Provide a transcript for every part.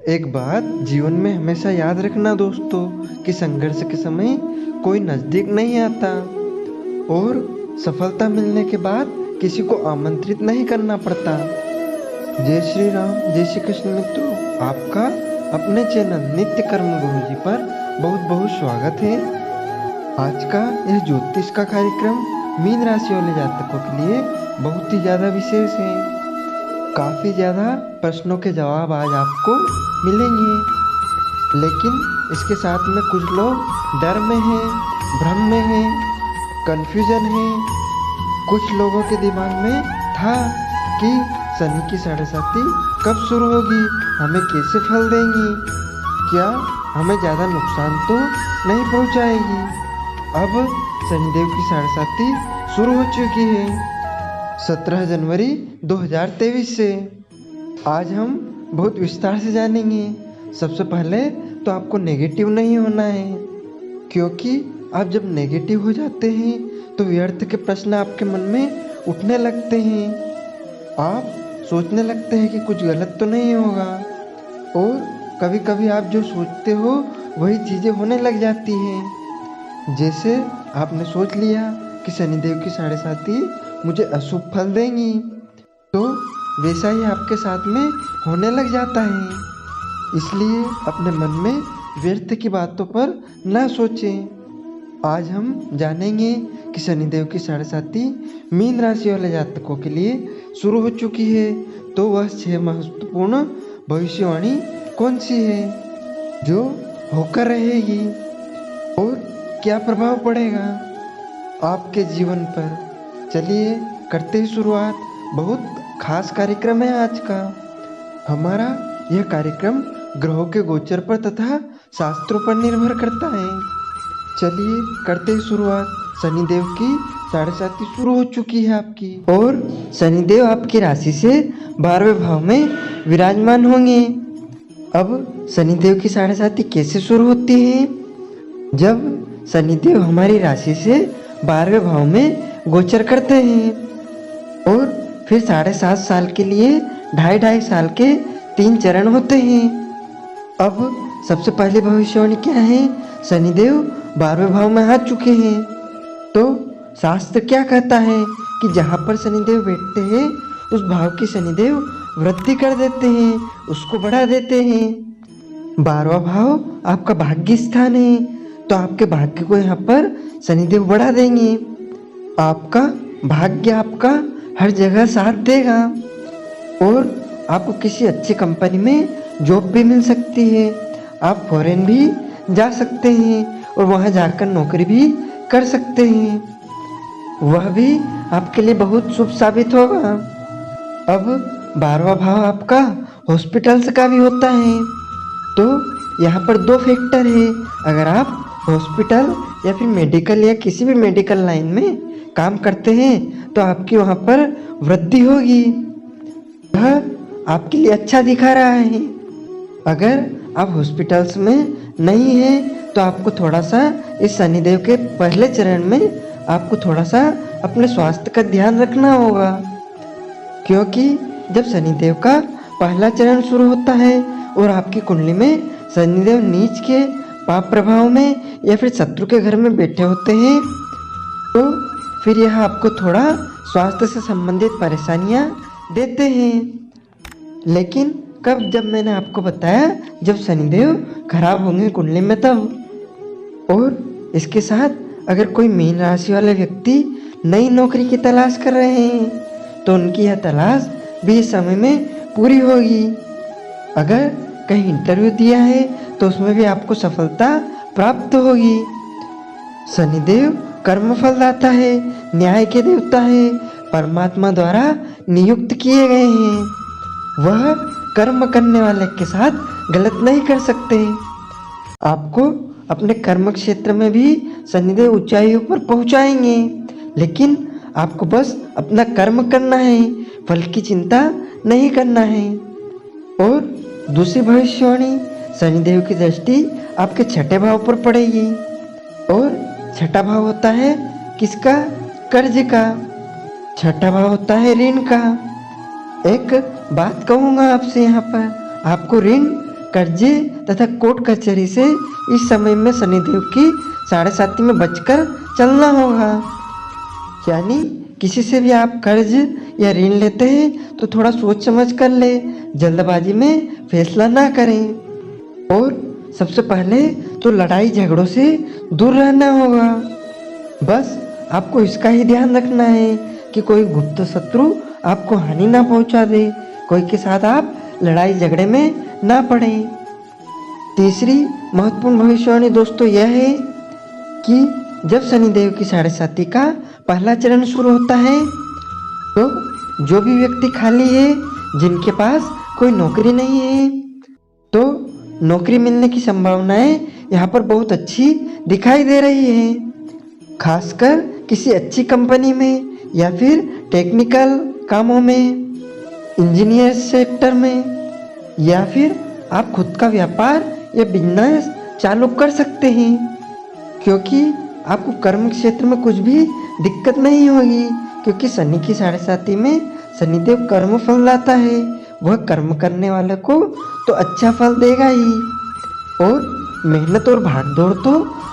एक बात जीवन में हमेशा याद रखना दोस्तों कि संघर्ष के समय कोई नज़दीक नहीं आता और सफलता मिलने के बाद किसी को आमंत्रित नहीं करना पड़ता। जय श्री राम, जय श्री कृष्ण मित्रों, आपका अपने चैनल नित्य कर्म गुरुजी पर बहुत बहुत स्वागत है। आज का यह ज्योतिष का कार्यक्रम मीन राशि वाले जातकों के लिए बहुत ही ज़्यादा विशेष है। काफ़ी ज़्यादा प्रश्नों के जवाब आज आपको मिलेंगे, लेकिन इसके साथ में कुछ लोग डर में हैं, भ्रम में हैं, कन्फ्यूजन है। कुछ लोगों के दिमाग में था कि शनि की साढ़े साती कब शुरू होगी, हमें कैसे फल देंगी, क्या हमें ज़्यादा नुकसान तो नहीं पहुंचाएगी। अब शनिदेव की साढ़े साती शुरू हो चुकी है 17 जनवरी 2023 से। आज हम बहुत विस्तार से जानेंगे। सबसे पहले तो आपको नेगेटिव नहीं होना है, क्योंकि आप जब नेगेटिव हो जाते हैं तो व्यर्थ के प्रश्न आपके मन में उठने लगते हैं। आप सोचने लगते हैं कि कुछ गलत तो नहीं होगा, और कभी कभी आप जो सोचते हो वही चीज़ें होने लग जाती हैं। जैसे आपने सोच लिया कि शनिदेव की साढ़े साती मुझे अशुभ फल देंगी, तो वैसा ही आपके साथ में होने लग जाता है। इसलिए अपने मन में व्यर्थ की बातों पर ना सोचें। आज हम जानेंगे कि शनिदेव की साढ़े साती मीन राशि वाले जातकों के लिए शुरू हो चुकी है, तो वह 6 महत्वपूर्ण भविष्यवाणी कौन सी है जो होकर रहेगी और क्या प्रभाव पड़ेगा आपके जीवन पर। चलिए करते ही शुरुआत। बहुत खास कार्यक्रम है आज का। हमारा यह कार्यक्रम ग्रहों के गोचर पर तथा शास्त्रों पर निर्भर करता है। चलिए करते ही शुरुआत। शनिदेव की साढ़े साती शुरू हो चुकी है आपकी, और शनिदेव आपकी राशि से 12वें भाव में विराजमान होंगे। अब शनिदेव की साढ़े साती कैसे शुरू होती है? जब शनिदेव हमारी राशि से 12वें भाव में गोचर करते हैं और फिर 7.5 साल के लिए 2.5 साल के 3 चरण होते हैं। अब सबसे पहले भविष्यवाणी क्या है? शनिदेव 12वें भाव में आ चुके हैं, तो शास्त्र क्या कहता है कि जहाँ पर शनिदेव बैठते हैं उस भाव की शनिदेव वृद्धि कर देते हैं, उसको बढ़ा देते हैं। 12वां भाव आपका भाग्य स्थान है, तो आपके भाग्य को यहाँ पर शनिदेव बढ़ा देंगे। आपका भाग्य आपका हर जगह साथ देगा और आपको किसी अच्छी कंपनी में जॉब भी मिल सकती है। आप फॉरेन भी जा सकते हैं और वहाँ जाकर नौकरी भी कर सकते हैं, वह भी आपके लिए बहुत शुभ साबित होगा। अब 12वां भाव आपका हॉस्पिटल्स का भी होता है, तो यहाँ पर 2 फैक्टर है। अगर आप हॉस्पिटल या फिर मेडिकल या किसी भी मेडिकल लाइन में काम करते हैं तो आपकी वहाँ पर वृद्धि होगी। यह आपके लिए अच्छा दिखा रहा है। अगर आप हॉस्पिटल्स में नहीं हैं तो आपको थोड़ा सा इस शनिदेव के पहले चरण में आपको थोड़ा सा अपने स्वास्थ्य का ध्यान रखना होगा, क्योंकि जब शनिदेव का पहला चरण शुरू होता है और आपकी कुंडली में शनिदेव नीच के पाप प्रभाव में या फिर शत्रु के घर में बैठे होते हैं, तो फिर यह आपको थोड़ा स्वास्थ्य से संबंधित परेशानियां देते हैं। लेकिन कब? जब मैंने आपको बताया जब शनिदेव खराब होंगे कुंडली में तब। और इसके साथ अगर कोई मीन राशि वाले व्यक्ति नई नौकरी की तलाश कर रहे हैं तो उनकी यह तलाश भी इस समय में पूरी होगी। अगर कहीं इंटरव्यू दिया है तो उसमें भी आपको सफलता प्राप्त होगी। शनिदेव कर्मफलदाता है, न्याय के देवता है, परमात्मा द्वारा नियुक्त किए गए हैं। वह कर्म करने वाले के साथ गलत नहीं कर सकते। आपको अपने कर्म क्षेत्र में भी शनिदेव ऊंचाइयों पर पहुंचाएंगे, लेकिन आपको बस अपना कर्म करना है, फल की चिंता नहीं करना है। और दूसरी भविष्यवाणी, शनिदेव की दृष्टि आपके 6ठे भाव पर पड़ेगी, और 6ठा भाव होता है किसका? कर्ज का। 6ठा भाव होता है ऋण का। एक बात कहूँगा आपसे, यहाँ पर आपको ऋण कर्जे तथा कोर्ट कचहरी से इस समय में शनिदेव की 7.5 में बचकर चलना होगा। यानी किसी से भी आप कर्ज या ऋण लेते हैं तो थोड़ा सोच समझ कर ले, जल्दबाजी में फैसला ना करें। और सबसे पहले तो लड़ाई झगड़ों से दूर रहना होगा। बस आपको इसका ही ध्यान रखना है कि कोई गुप्त शत्रु आपको हानि ना पहुंचा दे, कोई के साथ आप लड़ाई झगड़े में ना पड़े। तीसरी महत्वपूर्ण भविष्यवाणी दोस्तों यह है कि जब शनिदेव की 7.5 का पहला चरण शुरू होता है तो जो भी व्यक्ति खाली है, जिनके पास कोई नौकरी नहीं है, तो नौकरी मिलने की संभावनाएं यहाँ पर बहुत अच्छी दिखाई दे रही है। खासकर किसी अच्छी कंपनी में या फिर टेक्निकल कामों में, इंजीनियर सेक्टर में, या फिर आप खुद का व्यापार या बिजनेस चालू कर सकते हैं, क्योंकि आपको कर्म क्षेत्र में कुछ भी दिक्कत नहीं होगी, क्योंकि शनि की 7.5 में शनिदेव कर्म फल लाता है। वह कर्म करने वाले को तो अच्छा फल देगा ही, और मेहनत और भागदौड़ तो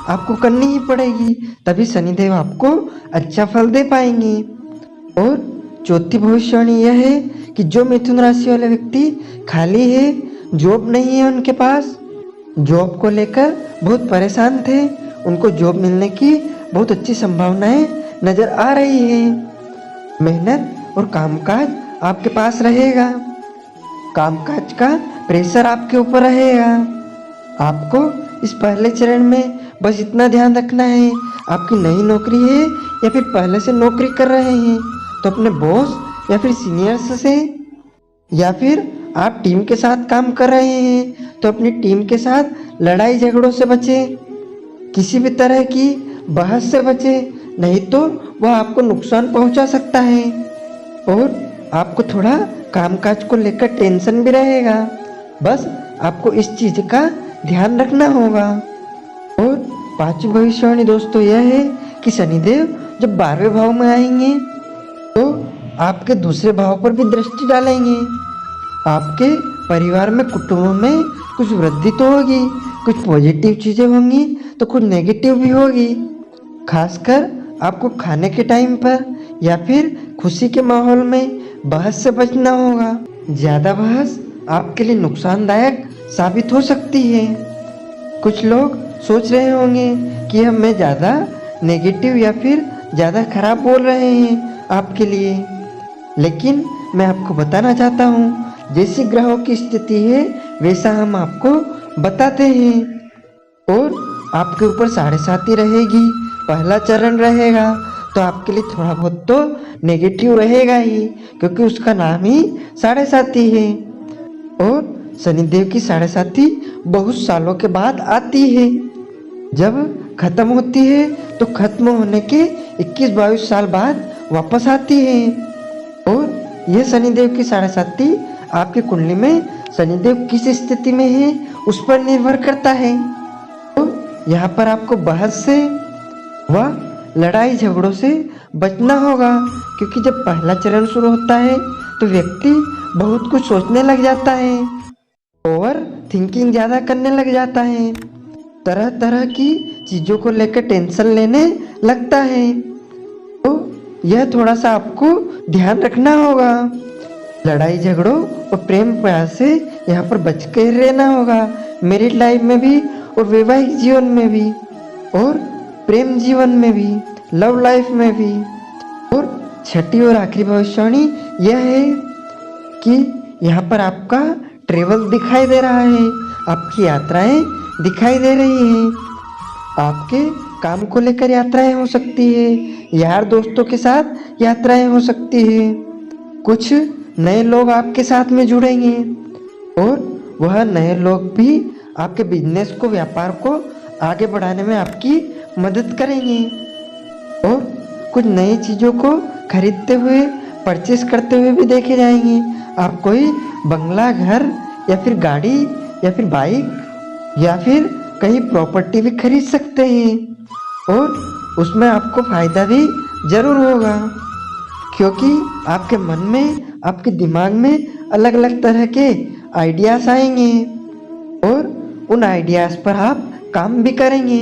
आपको करनी ही पड़ेगी, तभी शनिदेव आपको अच्छा फल दे पाएंगे। और चौथी भविष्यवाणी यह है कि जो मिथुन राशि वाले व्यक्ति खाली है, जॉब नहीं है उनके पास, जॉब को लेकर बहुत परेशान थे, उनको जॉब मिलने की बहुत अच्छी संभावनाएं नजर आ रही है। मेहनत और कामकाज आपके पास रहेगा, कामकाज का प्रेशर आपके ऊपर रहेगा। आपको इस पहले चरण में बस इतना ध्यान रखना है, आपकी नई नौकरी है या फिर पहले से नौकरी कर रहे हैं तो अपने बॉस या फिर सीनियर्स से, या फिर आप टीम के साथ काम कर रहे हैं तो अपनी टीम के साथ लड़ाई झगड़ों से बचें, किसी भी तरह की बहस से बचें, नहीं तो वह आपको नुकसान पहुंचा सकता है। और आपको थोड़ा कामकाज को लेकर टेंशन भी रहेगा, बस आपको इस चीज़ का ध्यान रखना होगा। और पांचवी भविष्यवाणी दोस्तों यह है कि शनिदेव जब 12वें भाव में आएंगे तो आपके दूसरे भाव पर भी दृष्टि डालेंगे। आपके परिवार में, कुटुंब में कुछ वृद्धि तो होगी, कुछ पॉजिटिव चीज़ें होंगी तो कुछ नेगेटिव भी होगी। खासकर आपको खाने के टाइम पर या फिर खुशी के माहौल में बहस से बचना होगा। ज़्यादा बहस आपके लिए नुकसानदायक साबित हो सकती है। कुछ लोग सोच रहे होंगे कि हम मैं ज़्यादा नेगेटिव या फिर ज़्यादा खराब बोल रहे हैं आपके लिए, लेकिन मैं आपको बताना चाहता हूँ जैसी ग्रहों की स्थिति है वैसा हम आपको बताते हैं। और आपके ऊपर 7.5 रहेगी, पहला चरण रहेगा तो आपके लिए थोड़ा बहुत तो नेगेटिव रहेगा ही, क्योंकि उसका नाम ही 7.5 है। और शनिदेव की 7.5 बहुत सालों के बाद आती है। जब खत्म होती है तो खत्म होने के 21-22 साल बाद वापस आती है। और यह शनिदेव की 7.5 आपकी कुंडली में शनिदेव किस स्थिति में है उस पर निर्भर करता है। तो यहाँ पर आपको बहस से व लड़ाई झगड़ों से बचना होगा, क्योंकि जब पहला चरण शुरू होता है तो व्यक्ति बहुत कुछ सोचने लग जाता है, ओवर थिंकिंग ज़्यादा करने लग जाता है, तरह तरह की चीज़ों को लेकर टेंशन लेने लगता है। तो यह थोड़ा सा आपको ध्यान रखना होगा। लड़ाई झगड़ों और प्रेम प्यार से यहाँ पर बच के रहना होगा, मैरिड लाइफ में भी और वैवाहिक जीवन में भी और प्रेम जीवन में भी, लव लाइफ में भी। और छठी और आखिरी भविष्यवाणी यह है कि यहाँ पर आपका ट्रेवल दिखाई दे रहा है, आपकी यात्राएं दिखाई दे रही हैं। आपके काम को लेकर यात्राएं हो सकती है, यार दोस्तों के साथ यात्राएं हो सकती है, कुछ नए लोग आपके साथ में जुड़ेंगे और वह नए लोग भी आपके बिजनेस को, व्यापार को आगे बढ़ाने में आपकी मदद करेंगे। और कुछ नई चीज़ों को खरीदते हुए, परचेस करते हुए भी देखे जाएंगे। आप कोई बंगला, घर या फिर गाड़ी या फिर बाइक या फिर कहीं प्रॉपर्टी भी खरीद सकते हैं और उसमें आपको फ़ायदा भी ज़रूर होगा, क्योंकि आपके मन में, आपके दिमाग में अलग अलग तरह के आइडियाज़ आएंगे और उन आइडियाज़ पर आप काम भी करेंगे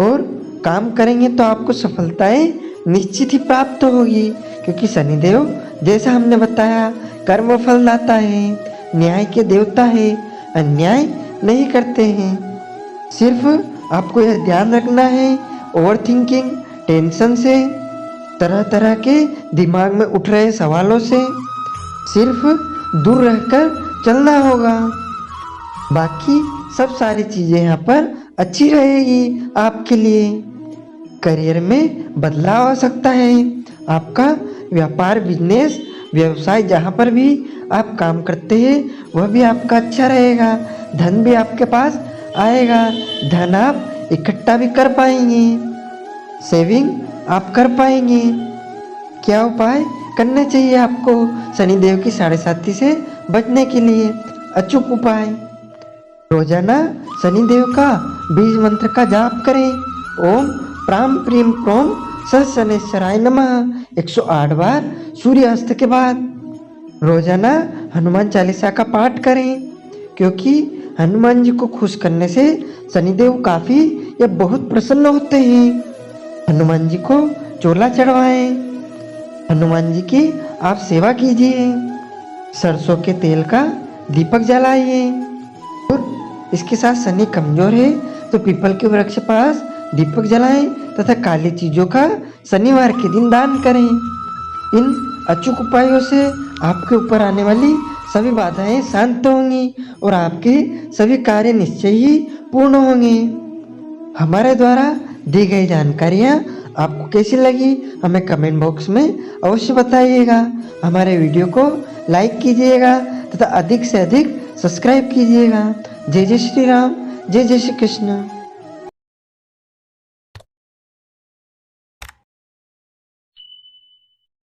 और काम करेंगे तो आपको सफलताएं निश्चित ही प्राप्त होगी, क्योंकि शनिदेव जैसा हमने बताया कर्म फलदाता है, न्याय के देवता है, अन्याय नहीं करते हैं। सिर्फ आपको यह ध्यान रखना है, ओवर थिंकिंग, टेंशन से, तरह तरह के दिमाग में उठ रहे सवालों से सिर्फ दूर रहकर चलना होगा। बाकी सब सारी चीज़ें यहाँ पर अच्छी रहेगी आपके लिए। करियर में बदलाव आ सकता है। आपका व्यापार, बिजनेस, व्यवसाय जहाँ पर भी आप काम करते हैं वह भी आपका अच्छा रहेगा। धन भी आपके पास आएगा, धन आप इकट्ठा भी कर पाएंगे, सेविंग आप कर पाएंगे। क्या उपाय करने चाहिए आपको शनिदेव की 7.5 से बचने के लिए? अचूक उपाय, रोजाना शनिदेव का बीज मंत्र का जाप करें। ओम प्राम प्रीम प्रोम स शनेश्वराय नमः 108 बार सूर्यास्त के बाद। रोजाना हनुमान चालीसा का पाठ करें, क्योंकि हनुमान जी को खुश करने से शनिदेव काफ़ी या बहुत प्रसन्न होते हैं। हनुमान जी को चोला चढ़वाएं, हनुमान जी की आप सेवा कीजिए, सरसों के तेल का दीपक जलाइए। और इसके साथ शनि कमजोर है तो पीपल के वृक्ष पास दीपक जलाएं तथा काली चीज़ों का शनिवार के दिन दान करें। इन अचूक उपायों से आपके ऊपर आने वाली सभी बाधाएं शांत होंगी और आपके सभी कार्य निश्चय ही पूर्ण होंगे। हमारे द्वारा दी गई जानकारियाँ आपको कैसी लगी हमें कमेंट बॉक्स में अवश्य बताइएगा। हमारे वीडियो को लाइक कीजिएगा तथा अधिक से अधिक सब्सक्राइब कीजिएगा। जय जय श्री राम, जय जय श्री कृष्ण।